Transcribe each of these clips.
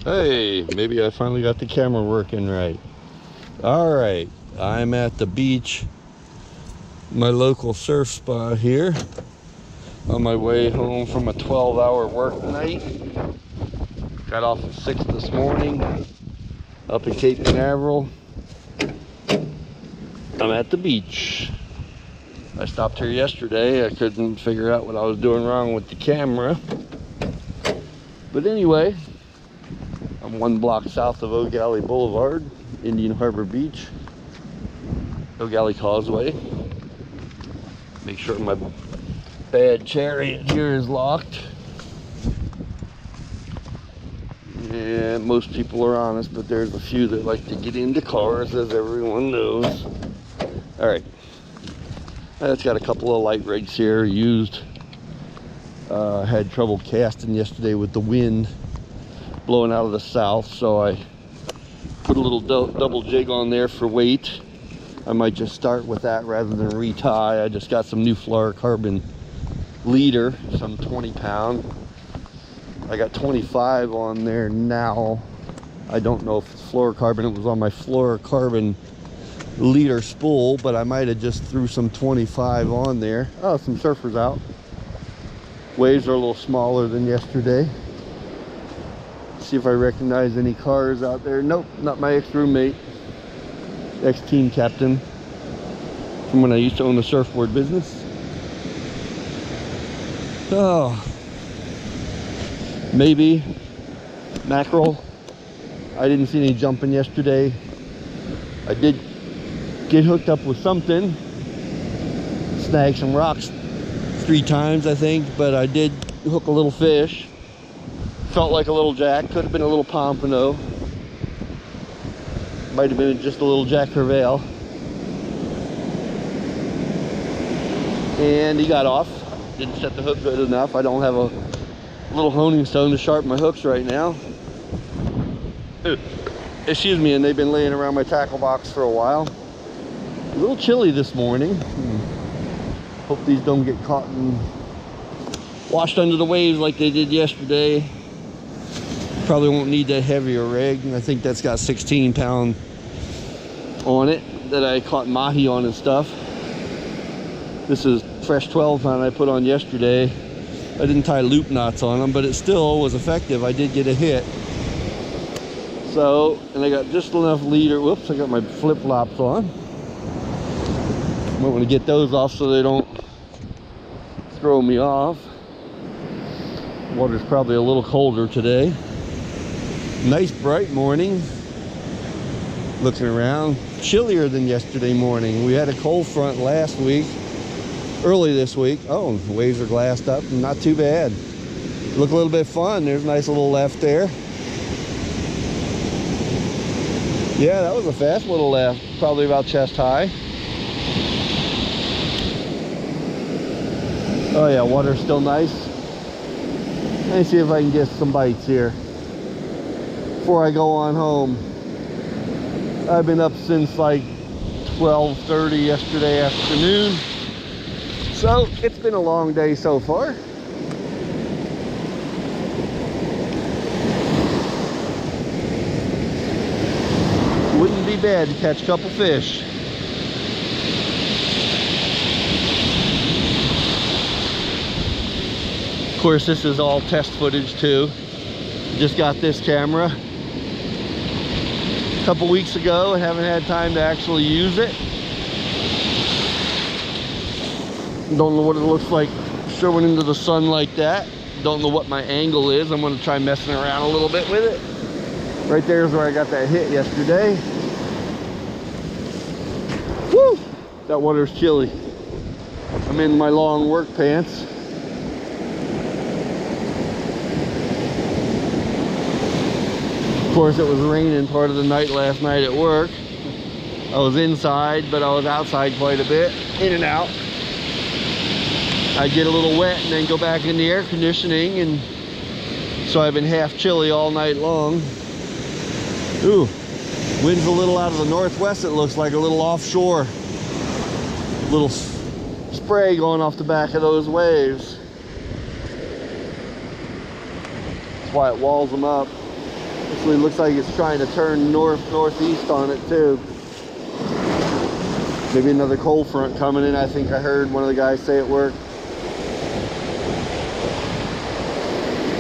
Hey, maybe I finally got the camera working right. All right, I'm at the beach, my local surf spot here, on my way home from a 12-hour work night. Got off at 6 this morning, up in Cape Canaveral. I'm at the beach. I stopped here yesterday. I couldn't figure out what I was doing wrong with the camera. But anyway, I'm 1 block south of Eau Gallie Boulevard, Indian Harbor Beach, Eau Gallie Causeway. Make sure my bad chariot here is locked. Yeah, most people are honest, but there's a few that like to get into cars, as everyone knows. All right, it's got a couple of light rigs here, used. Had trouble casting yesterday with the wind blowing out of the south, so I put a little double jig on there for weight. I might just start with that rather than retie. I just got some new fluorocarbon leader, some 20-pound. I got 25 on there now. I don't know if it's fluorocarbon. It was on my fluorocarbon leader spool, but I might have just threw some 25 on there. Oh, some surfers out. Waves are a little smaller than yesterday. See if I recognize any cars out there. Nope, not my ex-roommate, ex-team captain from when I used to own the surfboard business. Oh, maybe mackerel. I didn't see any jumping yesterday. I did get hooked up with something, snagged some rocks 3 times I think, but I did hook a little fish. Felt like a little jack, could have been a little pompano, might have been just a little Jack Crevalle. And he got off. Didn't set the hook good enough. I don't have a little honing stone to sharpen my hooks right now. Excuse me, and they've been laying around my tackle box for a while. A little chilly this morning. Hope these don't get caught and washed under the waves like they did yesterday. Probably won't need that heavier rig. I think that's got 16-pound on it that I caught mahi on and stuff. This is fresh 12-pound I put on yesterday. I didn't tie loop knots on them, but it still was effective. I did get a hit. So, and I got just enough leader. Whoops, I got my flip-flops on. Might want to get those off so they don't throw me off. Water's probably a little colder today. Nice bright morning. Looking around, chillier than yesterday morning. We had a cold front last week, early this week. Oh, the waves are glassed up, not too bad. Look a little bit fun. There's a nice little left there. Yeah, that was a fast little left, probably about chest high. Oh yeah, water's still nice. Let me see if I can get some bites here before I go on home. I've been up since like 12:30 yesterday afternoon, so it's been a long day so far. Wouldn't be bad to catch a couple fish. Of course, this is all test footage too. Just got this camera a couple weeks ago. I haven't had time to actually use it. Don't know what it looks like showing into the sun like that. Don't know what my angle is. I'm going to try messing around a little bit with it. Right there is where I got that hit yesterday. Woo! That water's chilly. I'm in my long work pants. Of course, it was raining part of the night last night at work. I was inside, but I was outside quite a bit, in and out. I'd get a little wet and then go back in the air conditioning, and so I've been half chilly all night long. Ooh, wind's a little out of the northwest, it looks like, a little offshore. Little spray going off the back of those waves. That's why it walls them up. Actually, looks like it's trying to turn northeast on it too. Maybe another cold front coming in. I think I heard one of the guys say at work.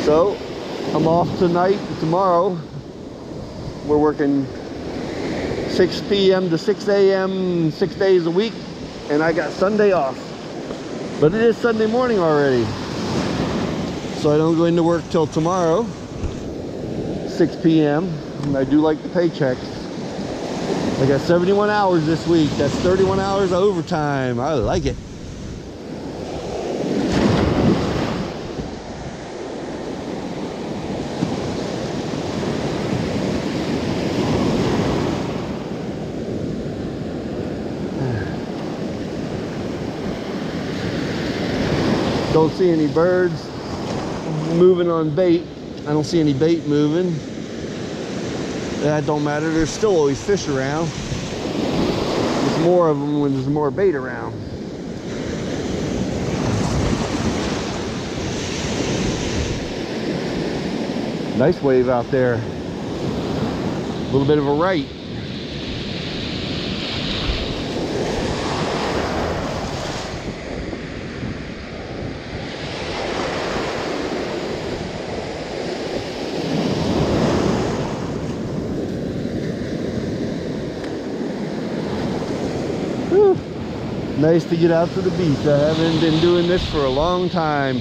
So I'm off tonight and tomorrow. We're working 6 p.m. to 6 a.m. 6 days a week, and I got Sunday off. But it is Sunday morning already, so I don't go into work till tomorrow, 6 p.m. and I do like the paychecks. I got 71 hours this week. That's 31 hours of overtime. I like it. Don't see any birds moving on bait. I don't see any bait moving. That don't matter. There's still always fish around. There's more of them when there's more bait around. Nice wave out there. A little bit of a right. Nice to get out to the beach. I haven't been doing this for a long time.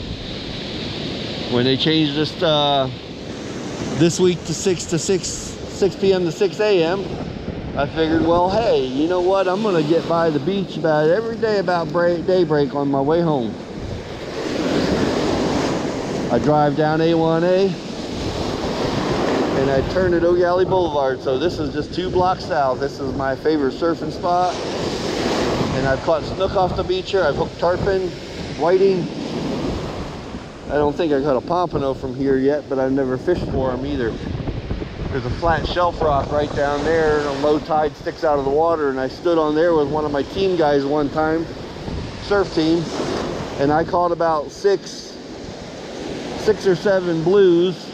When they changed this week to 6 p.m. to 6 a.m., I figured, well, hey, you know what? I'm gonna get by the beach about every day about daybreak on my way home. I drive down A1A and I turn at Oak Alley Boulevard. So this is just 2 blocks south. This is my favorite surfing spot. And I've caught snook off the beach here. I've hooked tarpon, whiting. I don't think I caught a pompano from here yet, but I've never fished for them either. There's a flat shelf rock right down there, and a low tide sticks out of the water, and I stood on there with one of my team guys one time, surf team, and I caught about six or seven blues,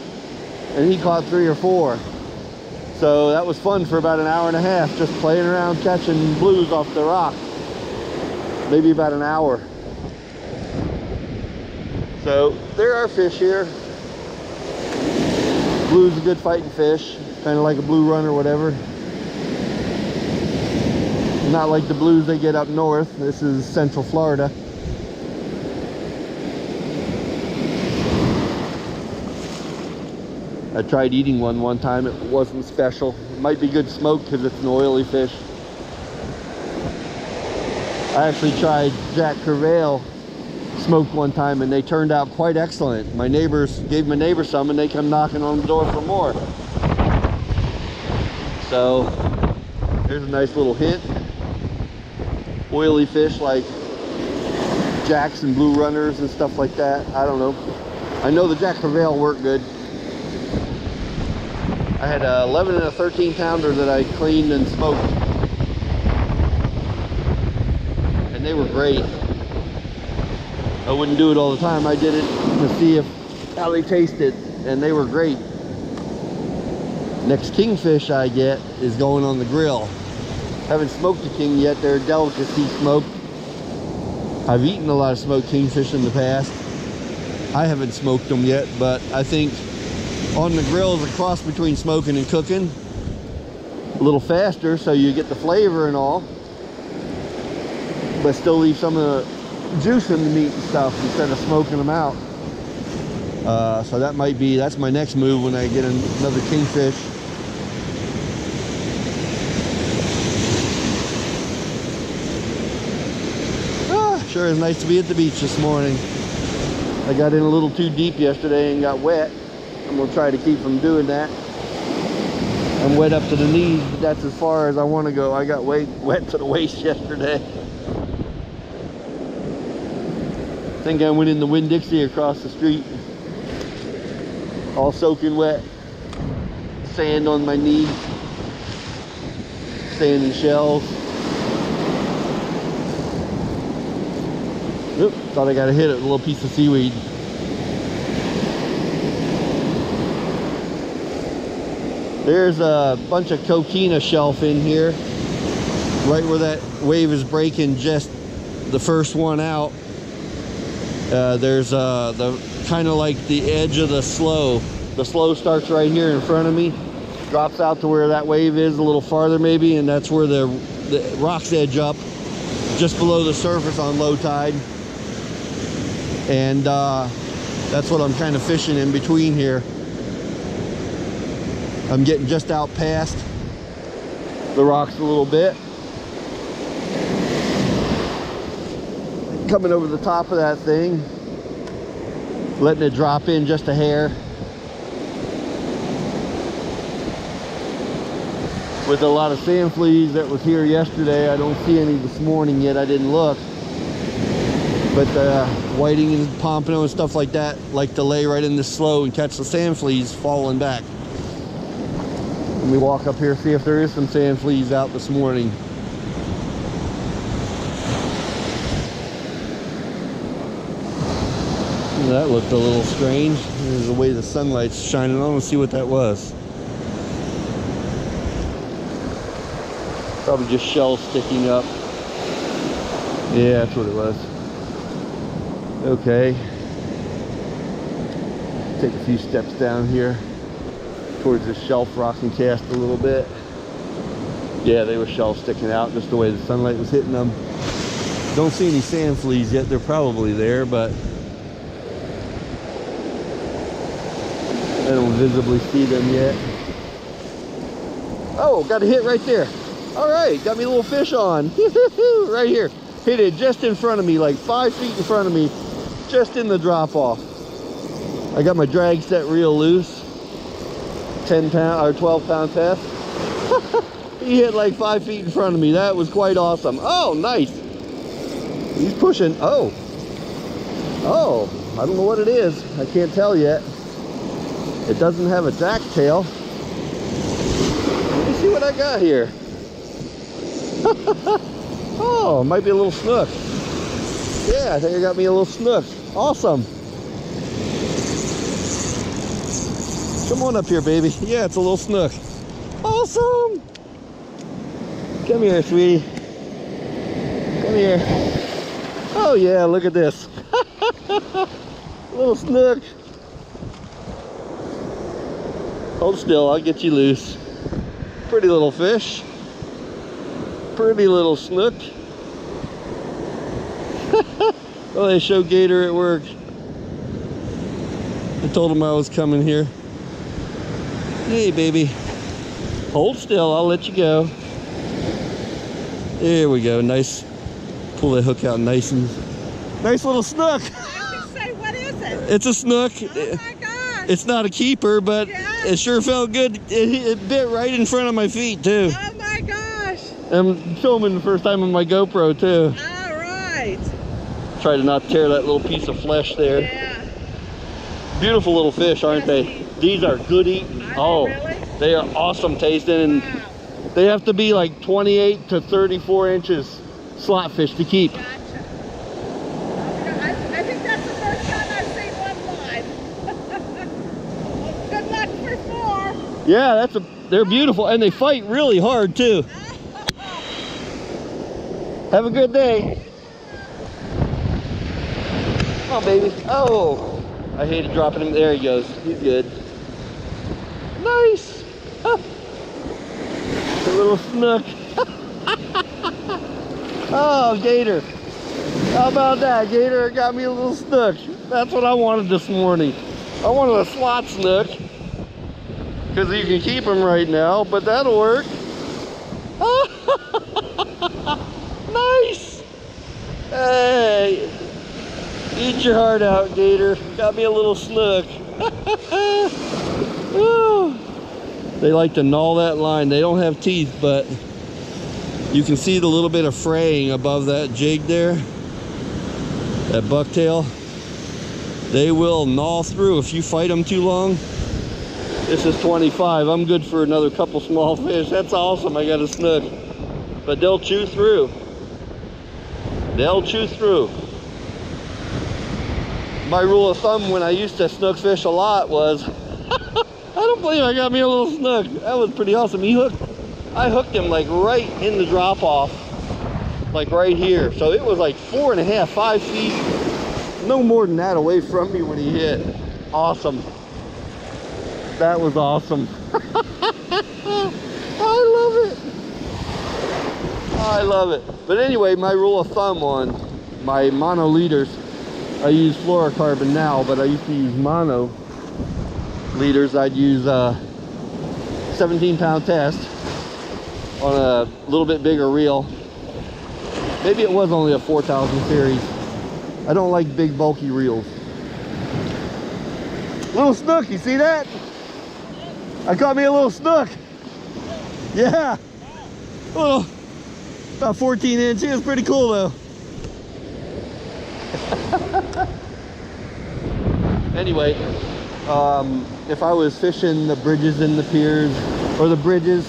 and he caught 3 or 4. So that was fun for about an hour and a half, just playing around catching blues off the rock. Maybe about an hour. So there are fish here. Blue's a good fighting fish, kind of like a blue run or whatever. Not like the blues they get up north. This is Central Florida. I tried eating one time. It wasn't special. It might be good smoke because it's an oily fish. I actually tried Jack Crevalle smoked one time, and they turned out quite excellent. My neighbors gave my neighbor some, and they come knocking on the door for more. So there's a nice little hint. Oily fish like jacks and blue runners and stuff like that. I don't know. I know the Jack Crevalle worked good. I had a 11 and a 13 pounder that I cleaned and smoked. They were great. I wouldn't do it all the time. I did it to see how they tasted, and they were great. Next kingfish I get is going on the grill. Haven't smoked a king yet. They're delicacy smoked. I've eaten a lot of smoked kingfish in the past. I haven't smoked them yet, but I think on the grill is a cross between smoking and cooking. A little faster, so you get the flavor and all, but still leave some of the juice in the meat and stuff instead of smoking them out. So that's my next move when I get another kingfish. Sure is nice to be at the beach this morning. I got in a little too deep yesterday and got wet. I'm gonna try to keep from doing that. I'm wet up to the knees, but that's as far as I want to go. I got wet to the waist yesterday. I think I went in the Winn-Dixie across the street, all soaking wet, sand on my knees, sand and shells. Oop, thought I got to hit it with a little piece of seaweed. There's a bunch of coquina shelf in here, right where that wave is breaking, just the first one out. There's the kind of like the edge of the slow. The slow starts right here in front of me, drops out to where that wave is a little farther maybe, and that's where the rocks edge up just below the surface on low tide. And that's what I'm kind of fishing in between here. I'm getting just out past the rocks a little bit, coming over the top of that thing, letting it drop in just a hair. With a lot of sand fleas that was here yesterday, I don't see any this morning yet. I didn't look. But whiting and pompano and stuff like that like to lay right in the slow and catch the sand fleas falling back. Let me walk up here, see if there is some sand fleas out this morning. That looked a little strange. There's the way the sunlight's shining on. Let's see what that was. Probably just shells sticking up. Yeah, that's what it was. Okay. Take a few steps down here towards this shelf rock and cast a little bit. Yeah, they were shells sticking out just the way the sunlight was hitting them. Don't see any sand fleas yet. They're probably there, but I don't visibly see them yet. Oh, got a hit right there. All right, got me a little fish on. Right here. Hit it just in front of me, like 5 feet in front of me, just in the drop off. I got my drag set real loose. 10 pound or 12 pound test. He hit like 5 feet in front of me. That was quite awesome. Oh, nice. He's pushing. Oh, I don't know what it is. I can't tell yet. It doesn't have a jack tail. Let me see what I got here. Oh, it might be a little snook. Yeah, I think I got me a little snook. Awesome. Come on up here, baby. Yeah, it's a little snook. Awesome. Come here, sweetie. Come here. Oh yeah, look at this. Little snook. Hold still, I'll get you loose. Pretty little fish. Pretty little snook. Well, they show Gator at work. I told him I was coming here. Hey, baby. Hold still, I'll let you go. There we go, nice. Pull that hook out nice and... Nice little snook. I was gonna say, what is it? It's a snook. Oh my gosh. It's not a keeper, but yeah. It sure felt good. It bit right in front of my feet, too. Oh my gosh. I'm filming the first time on my GoPro, too. All right. Try to not tear that little piece of flesh there. Yeah. Beautiful little fish, aren't they? These are good eating. Oh, really? they are awesome tasting, and Wow. they have to be like 28 to 34 inches slot fish to keep. Gotcha. I think that's the first time I've seen one live. Good luck for 4. Yeah, they're beautiful, and they fight really hard too. Have a good day. Come on, baby. Oh, I hated dropping him. There he goes. He's good. Nice. Ah. A little snook. Oh, Gator. How about that, Gator? Got me a little snook. That's what I wanted this morning. I wanted a slot snook, because you can keep them right now, but that'll work. Nice. Hey, eat your heart out, Gator. Got me a little snook. They like to gnaw that line. They don't have teeth, but you can see the little bit of fraying above that jig there, that bucktail. They will gnaw through if you fight them too long. This is 25. I'm good for another couple small fish. That's awesome. I got a snook. But they'll chew through. They'll chew through. My rule of thumb when I used to snook fish a lot was I don't believe I got me a little snook. That was pretty awesome. I hooked him like right in the drop off, like right here. So it was like 4.5, 5 feet, no more than that away from me when he hit. Awesome. That was awesome. I love it. I love it. But anyway, my rule of thumb on my mono leaders, I use fluorocarbon now, but I used to use mono leaders. I'd use a 17-pound test on a little bit bigger reel. Maybe it was only a 4000 series. I don't like big bulky reels. Little snook, you see that? I caught me a little snook. Yeah. Little, about 14 inch. It was pretty cool though. Anyway, if I was fishing the bridges and the piers, or the bridges,